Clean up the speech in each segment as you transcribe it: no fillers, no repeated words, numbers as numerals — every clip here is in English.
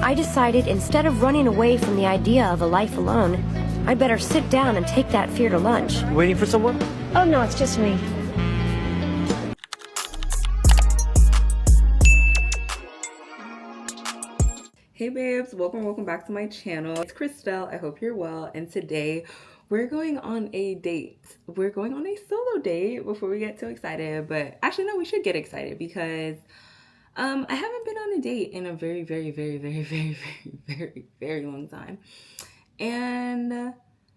I decided instead of running away from the idea of a life alone, I'd better sit down and take that fear to lunch. You waiting for someone? Oh no, it's just me. Hey babes, welcome back to my channel. It's Christelle. I hope you're well, and today we're going on a date. We're going on a solo date before we get too excited, but actually no, we should get excited because I haven't been on a date in a very long time. And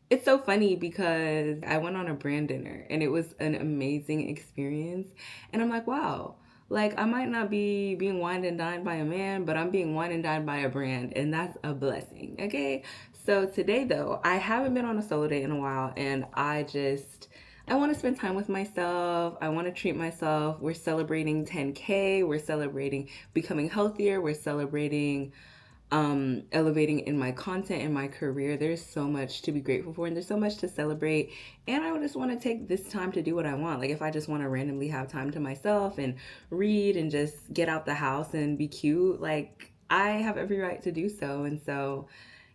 it's so funny because I went on a brand dinner and it was an amazing experience, and I'm like, wow. Like, I might not be being wined and dined by a man, but I'm being wined and dined by a brand, and that's a blessing, okay? So today, though, I haven't been on a solo date in a while, and I want to spend time with myself. I want to treat myself. We're celebrating 10K. We're celebrating becoming healthier. We're celebrating elevating in my content, in my career. There's so much to be grateful for, and there's so much to celebrate, and I just want to take this time to do what I want. Like, if I just want to randomly have time to myself and read and just get out the house and be cute, like, I have every right to do so. And so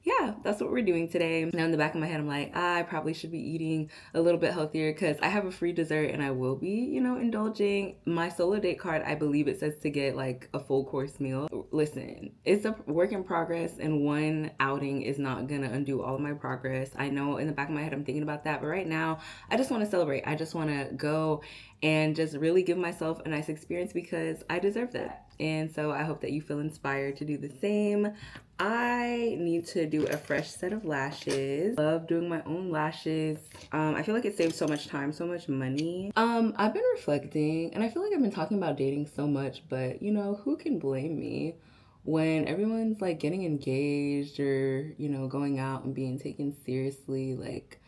yeah, that's what we're doing today. Now in the back of my head, I'm like, I probably should be eating a little bit healthier because I have a free dessert and I will be, indulging. My solo date card, I believe it says to get like a full course meal. Listen, it's a work in progress, and one outing is not gonna undo all of my progress. I know in the back of my head, I'm thinking about that, but right now, I just want to celebrate. I just want to go and just really give myself a nice experience because I deserve that. And so I hope that you feel inspired to do the same. I need to do a fresh set of lashes. Love doing my own lashes. I feel like it saves so much time, so much money. I've been reflecting, and I feel like I've been talking about dating so much, but who can blame me when everyone's like getting engaged or, going out and being taken seriously? Like,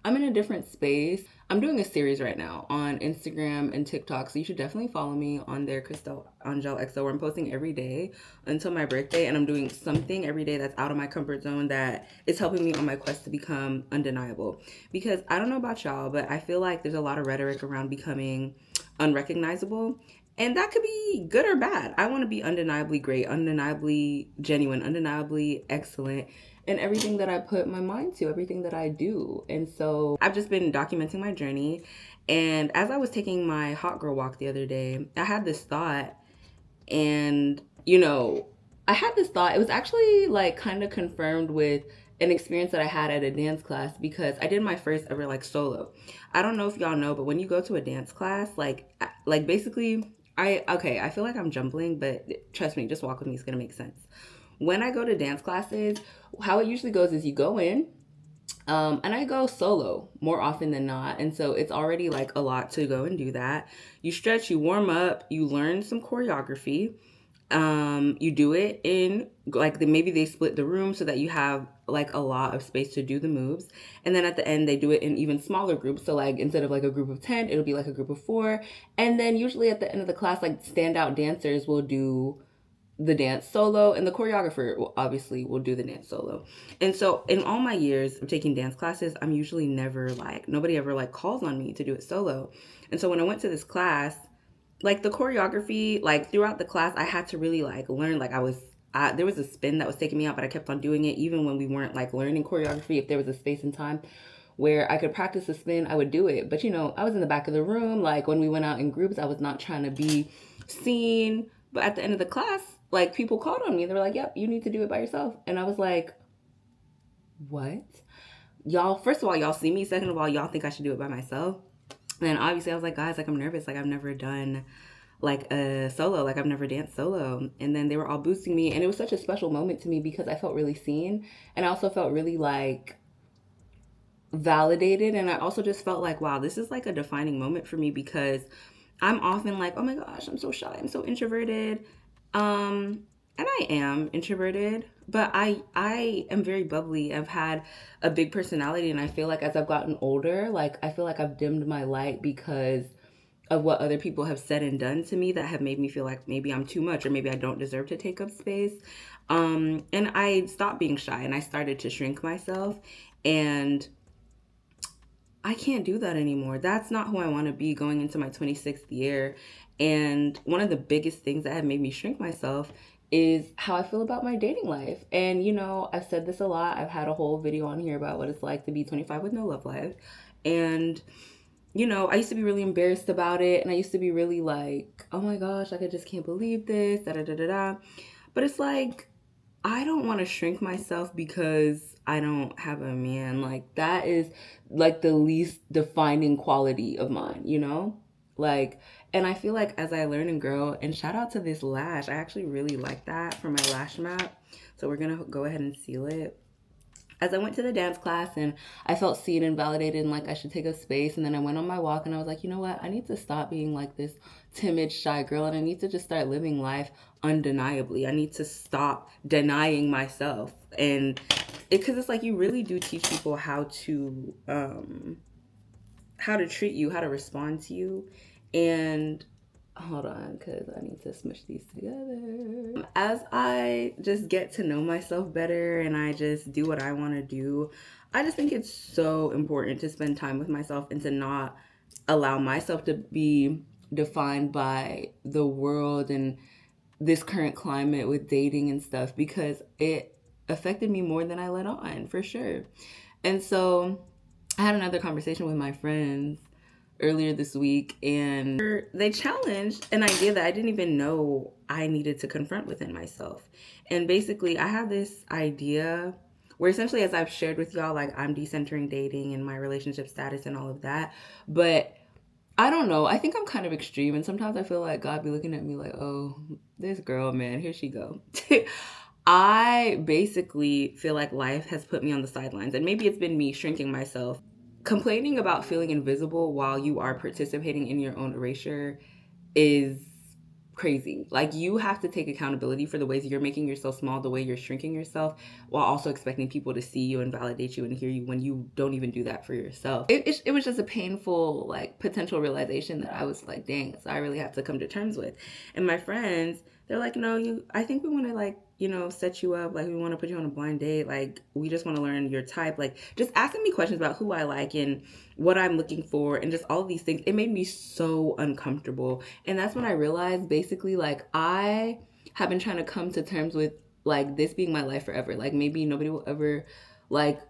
I'm in a different space. I'm doing a series right now on Instagram and TikTok, so you should definitely follow me on there, Christelle Angel XO, where I'm posting every day until my birthday, and I'm doing something every day that's out of my comfort zone that is helping me on my quest to become undeniable. Because I don't know about y'all, but I feel like there's a lot of rhetoric around becoming unrecognizable, and that could be good or bad. I want to be undeniably great, undeniably genuine, undeniably excellent in everything that I put my mind to, everything that I do. And so I've just been documenting my journey. And as I was taking my hot girl walk the other day, I had this thought. And, it was actually like kind of confirmed with an experience that I had at a dance class, because I did my first ever like solo. I don't know if y'all know, but when you go to a dance class, like basically, I feel like I'm jumbling, but trust me, just walk with me, it's gonna make sense. When I go to dance classes, how it usually goes is you go in, and I go solo more often than not. And so it's already like a lot to go and do that. You stretch, you warm up, you learn some choreography. You do it in like maybe they split the room so that you have like a lot of space to do the moves. And then at the end, they do it in even smaller groups. So like instead of like a group of 10, it'll be like a group of 4. And then usually at the end of the class, like standout dancers will do the dance solo, and the choreographer will do the dance solo. And so in all my years of taking dance classes, I'm usually never like, nobody ever like calls on me to do it solo. And so when I went to this class, like the choreography, like throughout the class, I had to really like learn, like there was a spin that was taking me out, but I kept on doing it even when we weren't like learning choreography. If there was a space and time where I could practice a spin, I would do it. But I was in the back of the room. Like when we went out in groups, I was not trying to be seen. But at the end of the class, like people called on me. They were like, yep, you need to do it by yourself. And I was like, what? Y'all, first of all, y'all see me. Second of all, y'all think I should do it by myself. And then obviously I was like, guys, like I'm nervous. Like I've never done like a solo. Like I've never danced solo. And then they were all boosting me. And it was such a special moment to me because I felt really seen. And I also felt really like validated. And I also just felt like, wow, this is like a defining moment for me, because I'm often like, oh my gosh, I'm so shy, I'm so introverted. And I am introverted, but I am very bubbly. I've had a big personality, and I feel like as I've gotten older, like I feel like I've dimmed my light because of what other people have said and done to me that have made me feel like maybe I'm too much or maybe I don't deserve to take up space. And I stopped being shy and I started to shrink myself, and I can't do that anymore. That's not who I want to be going into my 26th year. And one of the biggest things that have made me shrink myself is how I feel about my dating life. And, you know, I've said this a lot. I've had a whole video on here about what it's like to be 25 with no love life. And, you know, I used to be really embarrassed about it. And I used to be really like, oh my gosh, like, I just can't believe this, da da da da da. But it's like, I don't want to shrink myself because I don't have a man. Like, that is like the least defining quality of mine, you know? Like, and I feel like as I learn and grow, and shout out to this lash, I actually really like that for my lash map. So we're gonna go ahead and seal it. As I went to the dance class and I felt seen and validated and like I should take a space, and then I went on my walk and I was like, you know what? I need to stop being like this timid, shy girl, and I need to just start living life undeniably. I need to stop denying myself. And because it's like you really do teach people how to treat you, how to respond to you. And hold on, because I need to smush these together. As I just get to know myself better and I just do what I want to do, I just think it's so important to spend time with myself and to not allow myself to be defined by the world and this current climate with dating and stuff, because it affected me more than I let on, for sure. And so I had another conversation with my friends earlier this week, and they challenged an idea that I didn't even know I needed to confront within myself. And basically, I have this idea where essentially, as I've shared with y'all, like, I'm decentering dating and my relationship status and all of that. But I don't know. I think I'm kind of extreme, and sometimes I feel like God be looking at me like, oh, this girl, man, here she go. I basically feel like life has put me on the sidelines, and maybe it's been me shrinking myself. Complaining about feeling invisible while you are participating in your own erasure is crazy. Like, you have to take accountability for the ways you're making yourself small, the way you're shrinking yourself, while also expecting people to see you and validate you and hear you when you don't even do that for yourself. It was just a painful, like, potential realization that I was like, dang, so I really have to come to terms with. And my friends, they're like, no, I think we want to, like, you know, set you up, like, we want to put you on a blind date, like, we just want to learn your type, like, just asking me questions about who I like and what I'm looking for and just all of these things. It made me so uncomfortable. And that's when I realized, basically, like, I have been trying to come to terms with, like, this being my life forever. Like, maybe nobody will ever, like,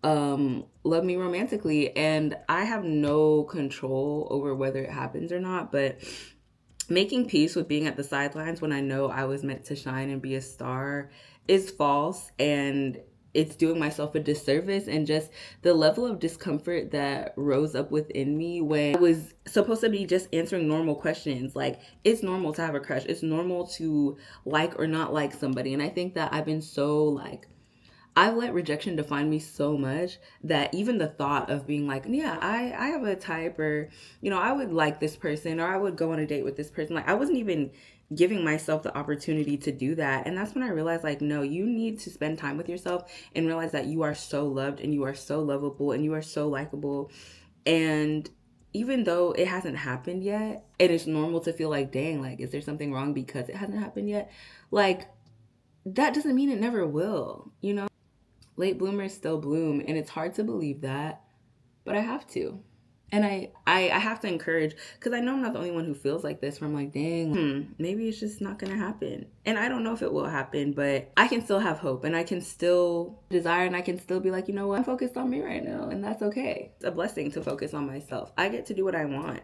love me romantically, and I have no control over whether it happens or not. But making peace with being at the sidelines when I know I was meant to shine and be a star is false, and it's doing myself a disservice. And just the level of discomfort that rose up within me when I was supposed to be just answering normal questions. Like, it's normal to have a crush. It's normal to like or not like somebody. And I think that I've been so, like, I've let rejection define me so much that even the thought of being like, yeah, I have a type, or, you know, I would like this person, or I would go on a date with this person. Like, I wasn't even giving myself the opportunity to do that. And that's when I realized, like, no, you need to spend time with yourself and realize that you are so loved and you are so lovable and you are so likable. And even though it hasn't happened yet, and it's normal to feel like, dang, like, is there something wrong because it hasn't happened yet? Like, that doesn't mean it never will, you know? Late bloomers still bloom, and it's hard to believe that, but I have to. And I have to encourage, because I know I'm not the only one who feels like this, where I'm like, dang, maybe it's just not gonna happen. And I don't know if it will happen, but I can still have hope, and I can still desire, and I can still be like, you know what, I'm focused on me right now, and that's okay. It's a blessing to focus on myself. I get to do what I want.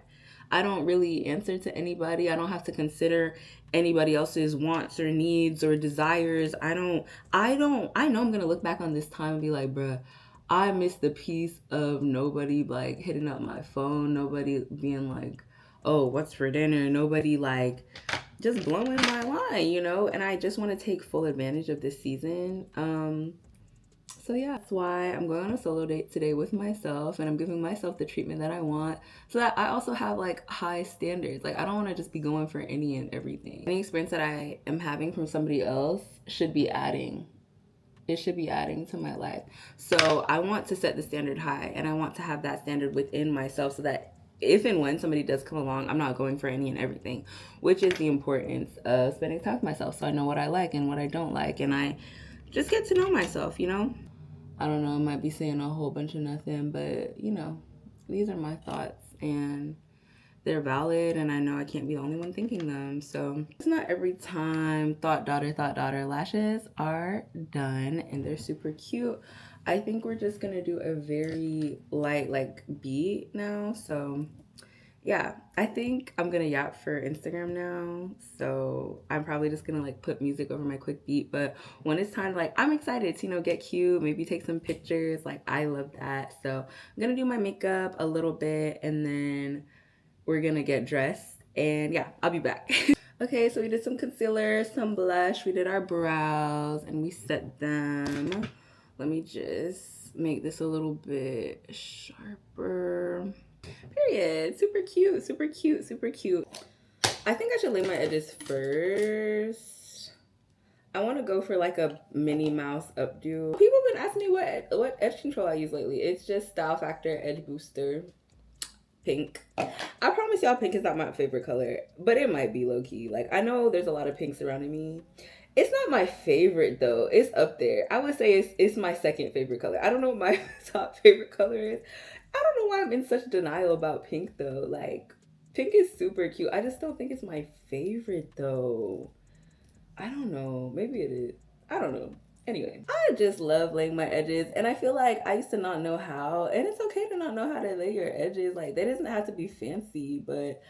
I don't really answer to anybody. I don't have to consider anybody else's wants or needs or desires. I know I'm going to look back on this time and be like, bruh, I miss the peace of nobody, like, hitting up my phone, nobody being like, oh, what's for dinner? Nobody, like, just blowing my line, you know? And I just want to take full advantage of this season. So yeah, that's why I'm going on a solo date today with myself, and I'm giving myself the treatment that I want, so that I also have, like, high standards. Like, I don't want to just be going for any and everything. Any experience that I am having from somebody else should be adding. It should be adding to my life. So I want to set the standard high, and I want to have that standard within myself, so that if and when somebody does come along, I'm not going for any and everything, which is the importance of spending time with myself, so I know what I like and what I don't like, and I just get to know myself, you know? I don't know, I might be saying a whole bunch of nothing, but, you know, these are my thoughts, and they're valid, and I know I can't be the only one thinking them. So it's not every time. Thought daughter. Lashes are done and they're super cute. I think we're just gonna do a very light like beat now. So yeah, I think I'm gonna yap for Instagram now. So I'm probably just gonna like put music over my quick beat. But when it's time, like, I'm excited to, you know, get cute, maybe take some pictures. Like, I love that. So I'm gonna do my makeup a little bit and then we're gonna get dressed. And yeah, I'll be back. Okay, so we did some concealer, some blush, we did our brows, and we set them. Let me just make this a little bit sharper. Period. Super cute, super cute, super cute. I think I should lay my edges first. I want to go for like a Minnie Mouse updo. People have been asking me what edge control I use lately. It's just Style Factor Edge Booster Pink. I promise y'all pink is not my favorite color, but it might be low-key. Like, I know there's a lot of pink surrounding me. It's not my favorite though. It's up there. I would say it's my second favorite color. I don't know what my top favorite color is. I don't know why I'm in such denial about pink though. Like, pink is super cute. I just don't think it's my favorite though. I don't know. Maybe it is. I don't know. Anyway, I just love laying my edges, and I feel like I used to not know how, and it's okay to not know how to lay your edges. Like, they doesn't have to be fancy, but,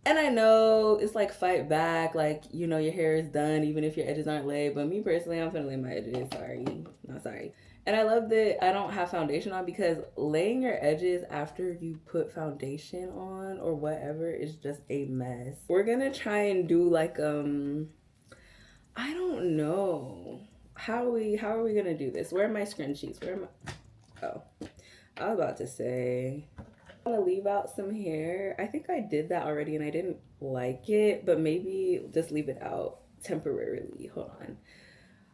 and I know it's like fight back, like, you know, your hair is done even if your edges aren't laid, but me personally, I'm gonna lay my edges. Sorry, not sorry. And I love that I don't have foundation on, because laying your edges after you put foundation on or whatever is just a mess. We're gonna try and do like I don't know. How are we gonna do this? Where are my scrunchies? Where am I? Oh, I was about to say, I want to leave out some hair. I think I did that already and I didn't like it, but maybe just leave it out temporarily. Hold on.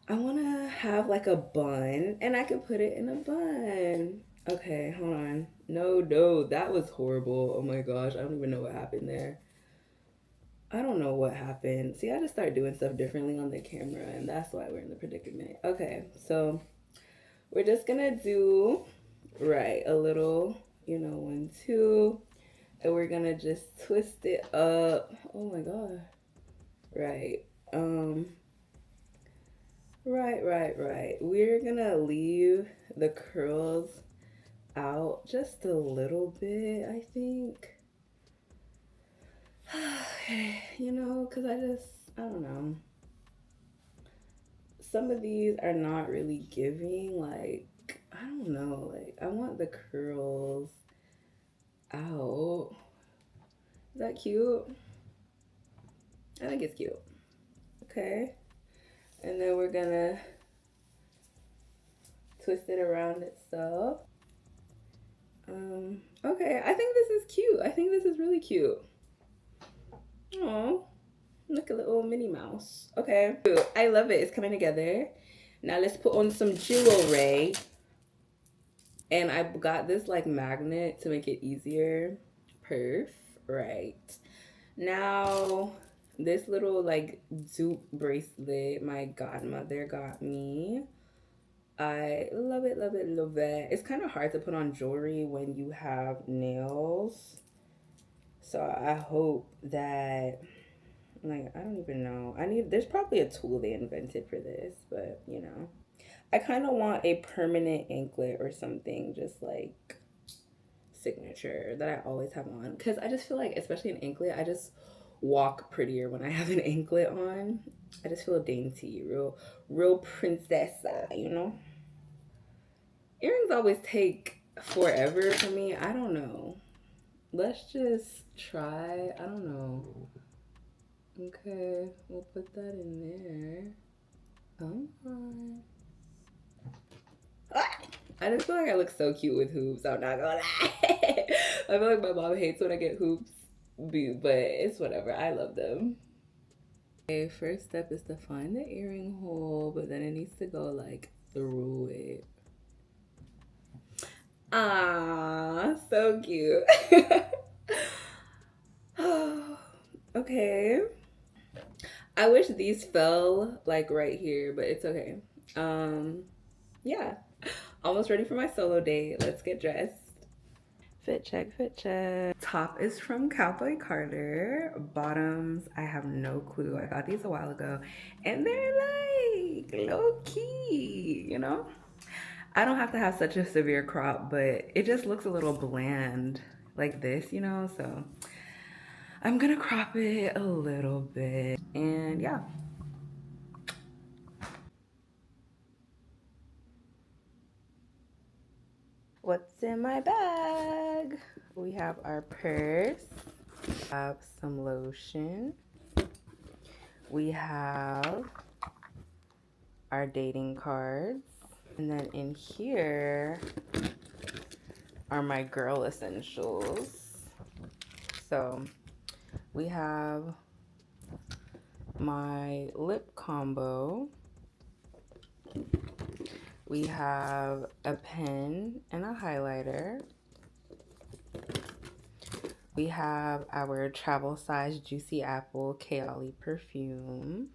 I want to have like a bun, and I could put it in a bun. Okay, hold on. No, that was horrible. Oh my gosh, I don't even know what happened there. I don't know what happened. See, I just started doing stuff differently on the camera, and that's why we're in the predicament. Okay, so we're just gonna do, right, a little, you know, 1, 2, and we're gonna just twist it up. Oh my god. Right. Right. We're gonna leave the curls out just a little bit, I think. You know, because I don't know. Some of these are not really giving, like, I don't know. Like, I want the curls out. Is that cute? I think it's cute. Okay. And then we're gonna twist it around itself. Okay, I think this is cute. I think this is really cute. Oh, look, a little Minnie Mouse. Okay, I love it. It's coming together. Now let's put on some jewelry. And I got this like magnet to make it easier. Perf. Right. Now, this little like dupe bracelet my godmother got me. I love it. It's kind of hard to put on jewelry when you have nails. So I hope that, like, I don't even know. There's probably a tool they invented for this, but you know. I kind of want a permanent anklet or something, just like signature that I always have on. Because I just feel like, especially an anklet, I just walk prettier when I have an anklet on. I just feel dainty, real princess, you know? Earrings always take forever for me. I don't know. Let's just try. I don't know. Okay, we'll put that in there. Come on. I just feel like I look so cute with hoops. I'm not gonna lie. I feel like my mom hates when I get hoops, but it's whatever. I love them. Okay, first step is to find the earring hole, but then it needs to go like through it. Ah, so cute. Okay. I wish these fell like right here, but it's okay. Yeah. Almost ready for my solo date. Let's get dressed. Fit check, fit check. Top is from Cowboy Carter. Bottoms, I have no clue. I got these a while ago and they're like low key, you know? I don't have to have such a severe crop, but it just looks a little bland like this, you know? So I'm gonna crop it a little bit and yeah. What's in my bag? We have our purse, we have some lotion, we have our dating cards, and then in here are my girl essentials. So we have my lip combo, we have a pen and a highlighter, we have our travel size Juicy Apple Kaoli perfume,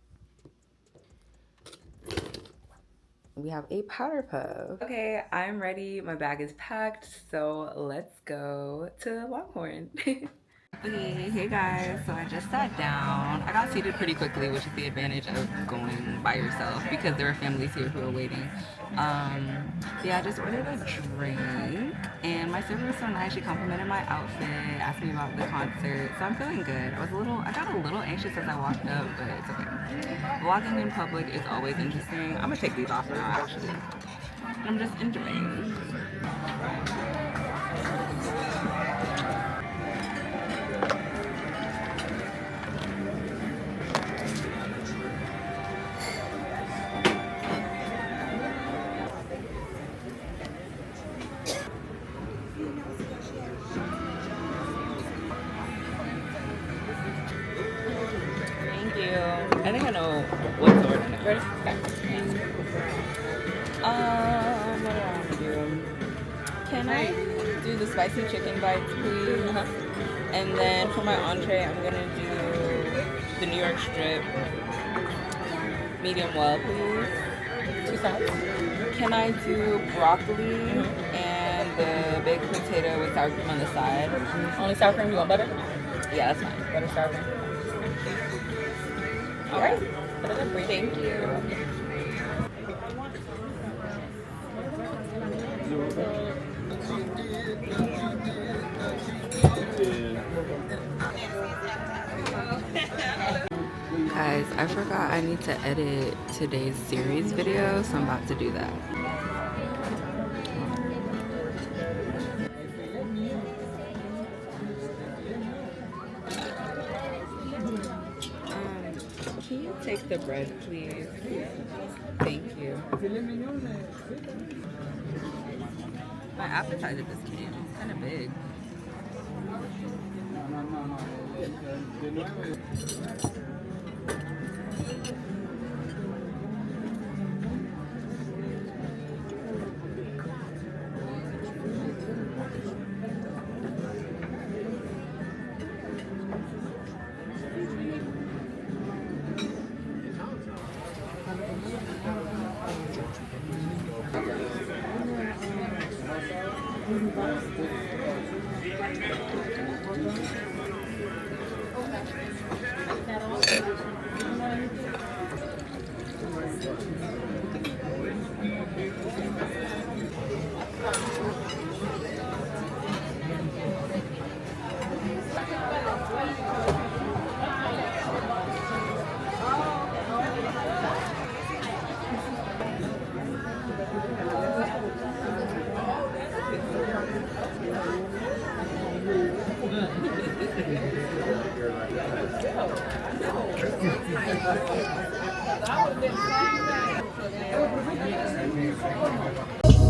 we have a powder puff. Okay, I'm ready. My bag is packed, so let's go to Longhorn. Okay, hey guys, so I just sat down. I got seated pretty quickly, which is the advantage of going by yourself because there are families here who are waiting. Yeah, I just ordered a drink and my server was so nice. She complimented my outfit, asked me about the concert, so I'm feeling good. I got a little anxious as I walked up, but it's okay. Vlogging in public is always interesting. I'm gonna take these off now actually. I'm just enjoying. I think I know what to order now. Ready? Okay. What do I want to do? Can I do the spicy chicken bites, please? And then for my entree, I'm gonna do the New York strip, medium well, please. 2 sides. Can I do broccoli and the baked potato with sour cream on the side? Only sour cream? You want butter? Yeah, that's fine. Butter, sour cream. All right. Thank you. Guys, I forgot I need to edit today's series video, so I'm about to do that. Can you take the bread, please? Thank you. My appetizer just came. It's kind of big.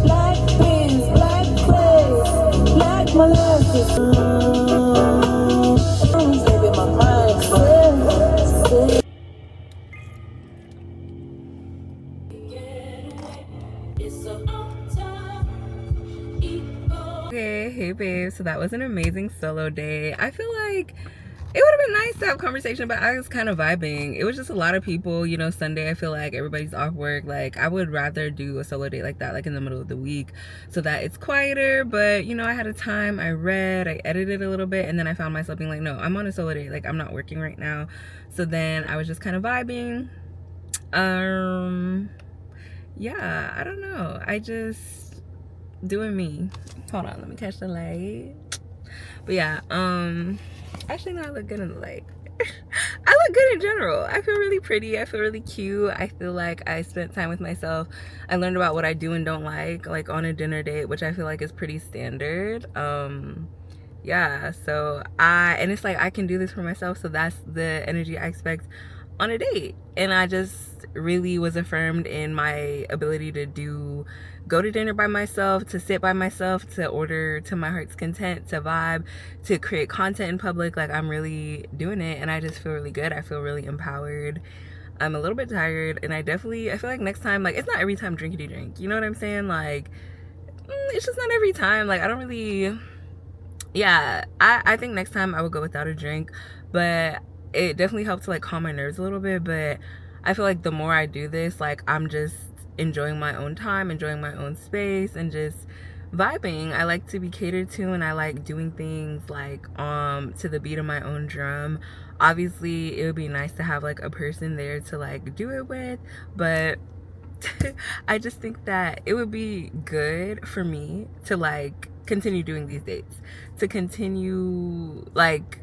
Black beans, black place, black molasses. Baby, my mind says. Okay, hey babe, so that was an amazing solo day. I feel like it would have been nice to have conversation, but I was kind of vibing. It was just a lot of people, you know. Sunday, I feel like everybody's off work. Like, I would rather do a solo date like that, like in the middle of the week, so that it's quieter. But, you know, I had a time, I read, I edited a little bit, and then I found myself being like, no, I'm on a solo date. Like, I'm not working right now. So then I was just kind of vibing. Yeah, I don't know. I just doing me. Hold on, let me catch the light. But yeah, actually no, I look good in the light. I look good in general. I feel really pretty. I feel really cute. I feel like I spent time with myself. I learned about what I do and don't like on a dinner date, which I feel like is pretty standard. Yeah, so and it's like I can do this for myself, so that's the energy I expect on a date. And I just really was affirmed in my ability to go to dinner by myself, to sit by myself, to order to my heart's content, to vibe, to create content in public. Like, I'm really doing it, and I just feel really good. I feel really empowered. I'm a little bit tired, and I feel like next time, like, it's not every time drinkity drink, you know what I'm saying? Like, it's just not every time. Like, I don't really, yeah, I think next time I would go without a drink, but it definitely helped to like calm my nerves a little bit. But I feel like the more I do this, like, I'm just enjoying my own time, enjoying my own space, and just vibing. I like to be catered to, and I like doing things like to the beat of my own drum. Obviously it would be nice to have like a person there to like do it with, but I just think that it would be good for me to like continue doing these dates, to continue like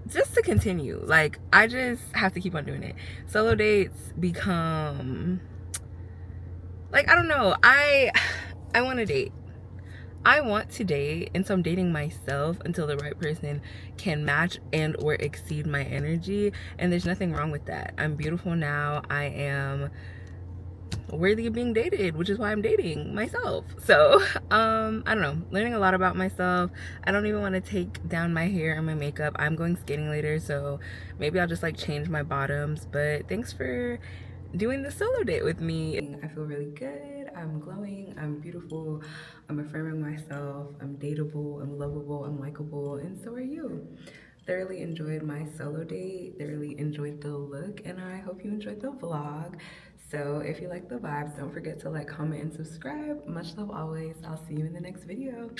just to continue. Like, I just have to keep on doing it. Solo dates become like, I don't know, I want to date. I want to date, and so I'm dating myself until the right person can match and or exceed my energy, and there's nothing wrong with that. I'm beautiful now. I am worthy of being dated, which is why I'm dating myself. So I don't know, learning a lot about myself. I don't even want to take down my hair and my makeup. I'm going skating later, so maybe I'll just like change my bottoms. But thanks for doing the solo date with me. I feel really good. I'm glowing. I'm beautiful. I'm affirming myself. I'm dateable. I'm lovable. I'm likable, and so are you. Thoroughly enjoyed my solo date, thoroughly enjoyed the look, and I hope you enjoyed the vlog. So if you like the vibes, don't forget to like, comment, and subscribe. Much love always. I'll see you in the next video.